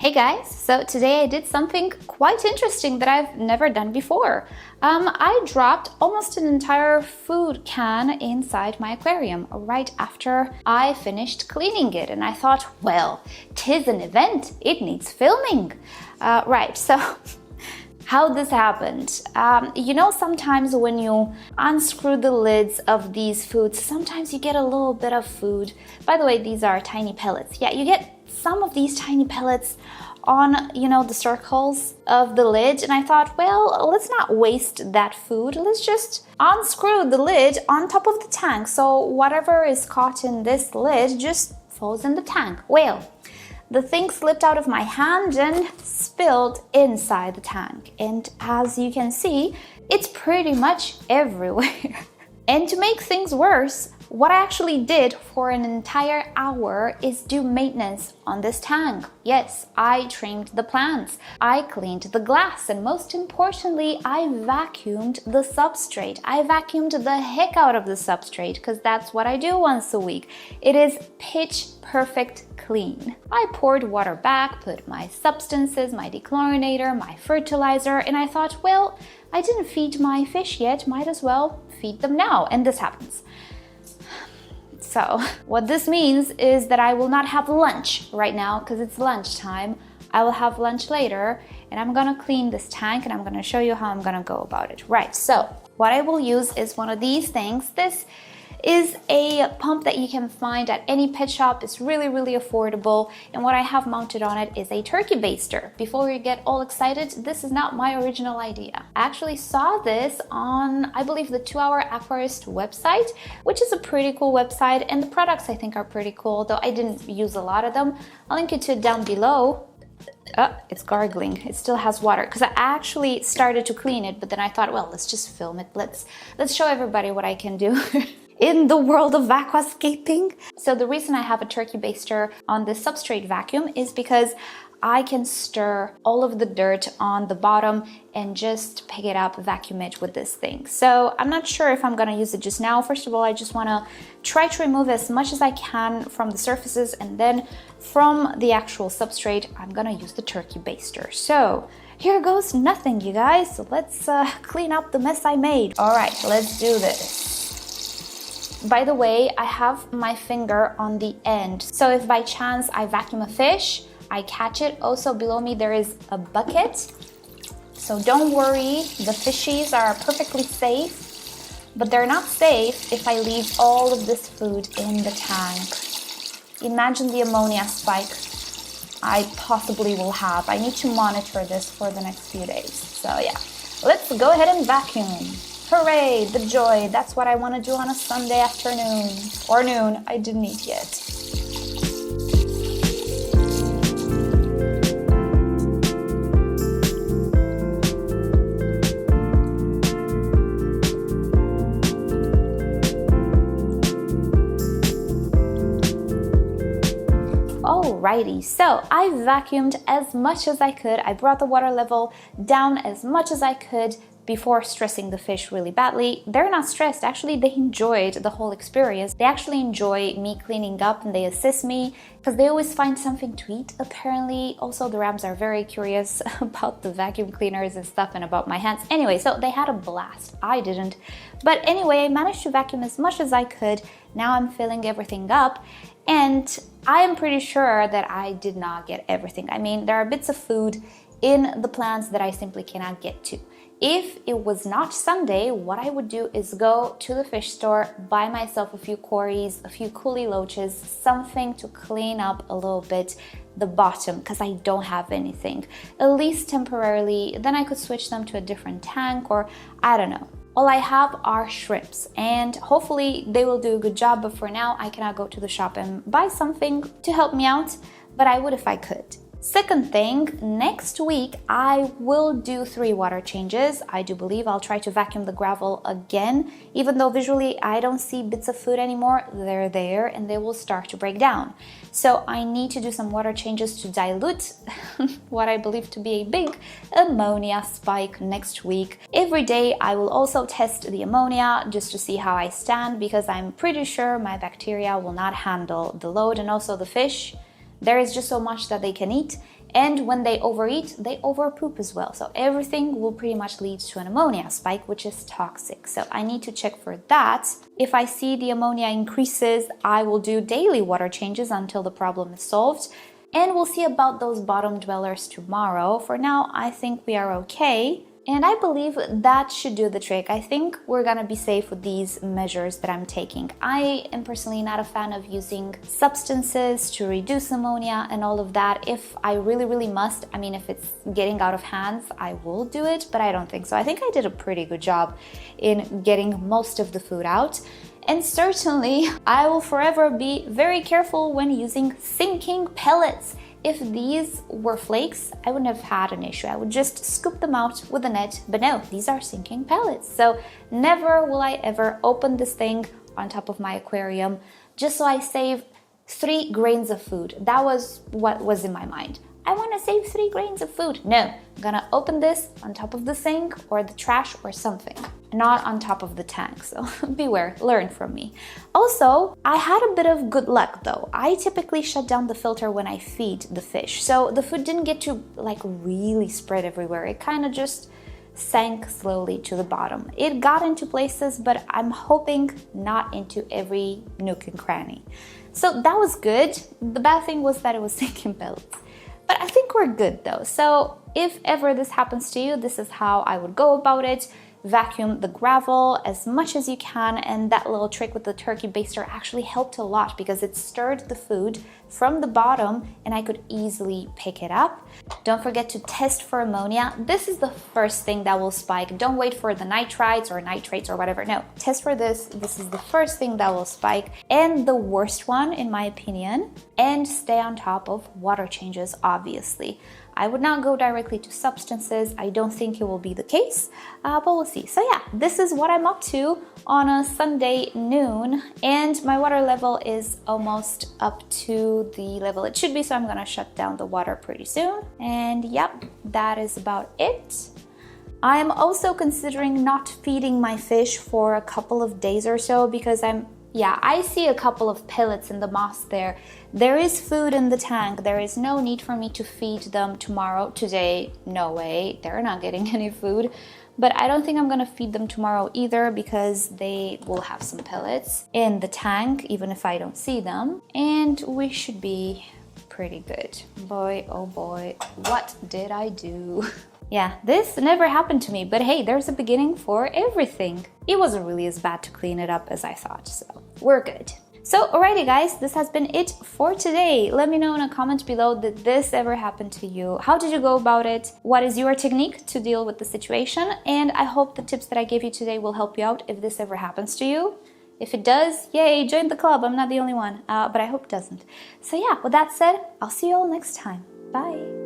Hey guys, so today I did something quite interesting that I've never done before. I dropped almost an entire food can inside my aquarium right after I finished cleaning it, and I thought, well, 'tis an event, it needs filming. So how this happened. Sometimes when you unscrew the lids of these foods, sometimes you get a little bit of food. By the way, these are tiny pellets. Yeah, you get some of these tiny pellets on, the circles of the lid. And I thought, well, let's not waste that food. Let's just unscrew the lid on top of the tank. So whatever is caught in this lid just falls in the tank. Well, the thing slipped out of my hand and spilled inside the tank. And as you can see, it's pretty much everywhere. And to make things worse, what I actually did for an entire hour is do maintenance on this tank. Yes, I trimmed the plants, I cleaned the glass, and most importantly, I vacuumed the substrate. I vacuumed the heck out of the substrate because that's what I do once a week. It is pitch perfect clean. I poured water back, put my substances, my dechlorinator, my fertilizer, and I thought, well, I didn't feed my fish yet, might as well feed them now. And this happens. So what this means is that I will not have lunch right now because it's lunchtime. I will have lunch later, and I'm gonna clean this tank and I'm gonna show you how I'm gonna go about it. Right, so what I will use is one of these things. This is a pump that you can find at any pet shop. It's really, really affordable. And what I have mounted on it is a turkey baster. Before you get all excited, this is not my original idea. I actually saw this on, I believe, the 2-Hour Aquarist website, which is a pretty cool website. And the products I think are pretty cool, though I didn't use a lot of them. I'll link it to it down below. It's gargling. It still has water because I actually started to clean it, but then I thought, well, let's just film it. Let's show everybody what I can do. In the world of aquascaping. So the reason I have a turkey baster on this substrate vacuum is because I can stir all of the dirt on the bottom and just pick it up, vacuum it with this thing. So I'm not sure if I'm gonna use it just now. First of all, I just wanna try to remove as much as I can from the surfaces, and then from the actual substrate, I'm gonna use the turkey baster. So here goes nothing, you guys. So let's clean up the mess I made. All right, let's do this. By the way, I have my finger on the end. So if by chance I vacuum a fish, I catch it. Also below me there is a bucket. So don't worry, the fishies are perfectly safe, but they're not safe if I leave all of this food in the tank. Imagine the ammonia spike I possibly will have. I need to monitor this for the next few days. So yeah, let's go ahead and vacuum. Hooray, the joy. That's what I want to do on a Sunday afternoon. Or noon, I didn't eat yet. Alrighty, so I vacuumed as much as I could. I brought the water level down as much as I could before stressing the fish really badly. They're not stressed, actually they enjoyed the whole experience. They actually enjoy me cleaning up and they assist me because they always find something to eat apparently. Also the rams are very curious about the vacuum cleaners and stuff and about my hands. Anyway, so they had a blast. I didn't. But anyway, I managed to vacuum as much as I could. Now I'm filling everything up. And I am pretty sure that I did not get everything. I mean, there are bits of food in the plants that I simply cannot get to. If it was not Sunday, what I would do is go to the fish store, buy myself a few cories, a few coolie loaches, something to clean up a little bit the bottom because I don't have anything, at least temporarily. Then I could switch them to a different tank, or I don't know. All I have are shrimps and hopefully they will do a good job, but for now I cannot go to the shop and buy something to help me out, but I would if I could. Second thing, next week I will do 3 water changes. I do believe I'll try to vacuum the gravel again, even though visually I don't see bits of food anymore. They're there and they will start to break down. So I need to do some water changes to dilute what I believe to be a big ammonia spike next week. Every day I will also test the ammonia just to see how I stand, because I'm pretty sure my bacteria will not handle the load, and also the fish. There is just so much that they can eat. And when they overeat, they overpoop as well. So everything will pretty much lead to an ammonia spike, which is toxic. So I need to check for that. If I see the ammonia increases, I will do daily water changes until the problem is solved. And we'll see about those bottom dwellers tomorrow. For now, I think we are okay. And I believe that should do the trick. I think we're gonna be safe with these measures that I'm taking. I am personally not a fan of using substances to reduce ammonia and all of that. If I really must, I mean, if it's getting out of hands, I will do it, but I don't think so. I think I did a pretty good job in getting most of the food out. And certainly, I will forever be very careful when using sinking pellets. If these were flakes, I wouldn't have had an issue. I would just scoop them out with a net, but no, these are sinking pellets. So never will I ever open this thing on top of my aquarium just so I save 3 grains of food. That was what was in my mind. I want to save 3 grains of food. No, I'm gonna open this on top of the sink or the trash or something, not on top of the tank. So beware, learn from me. Also, I had a bit of good luck though. I typically shut down the filter when I feed the fish. So the food didn't get to like really spread everywhere. It kind of just sank slowly to the bottom. It got into places, but I'm hoping not into every nook and cranny. So that was good. The bad thing was that it was sinking pellets. But I think we're good though. So if ever this happens to you, this is how I would go about it. Vacuum the gravel as much as you can, and that little trick with the turkey baster actually helped a lot because it stirred the food from the bottom and I could easily pick it up. Don't forget to test for ammonia. This is the first thing that will spike. Don't wait for the nitrites or nitrates or whatever. No, test for this. This is the first thing that will spike and the worst one in my opinion. And stay on top of water changes, obviously. I would not go directly to substances. I don't think it will be the case, but we'll see. So yeah, this is what I'm up to on a Sunday noon, and my water level is almost up to the level it should be, so I'm gonna shut down the water pretty soon. And yep, that is about it. I am also considering not feeding my fish for a couple of days or so because I see a couple of pellets in the moss there. There is food in the tank. There is no need for me to feed them tomorrow. Today, no way. They're not getting any food. But I don't think I'm gonna feed them tomorrow either because they will have some pellets in the tank, even if I don't see them. And we should be pretty good. Boy, oh boy, what did I do? Yeah, this never happened to me, but hey, there's a beginning for everything. It wasn't really as bad to clean it up as I thought, so we're good. So, alrighty guys, this has been it for today. Let me know in a comment below, did this ever happen to you? How did you go about it? What is your technique to deal with the situation? And I hope the tips that I gave you today will help you out if this ever happens to you. If it does, yay, join the club. I'm not the only one, but I hope it doesn't. So yeah, with that said, I'll see you all next time. Bye.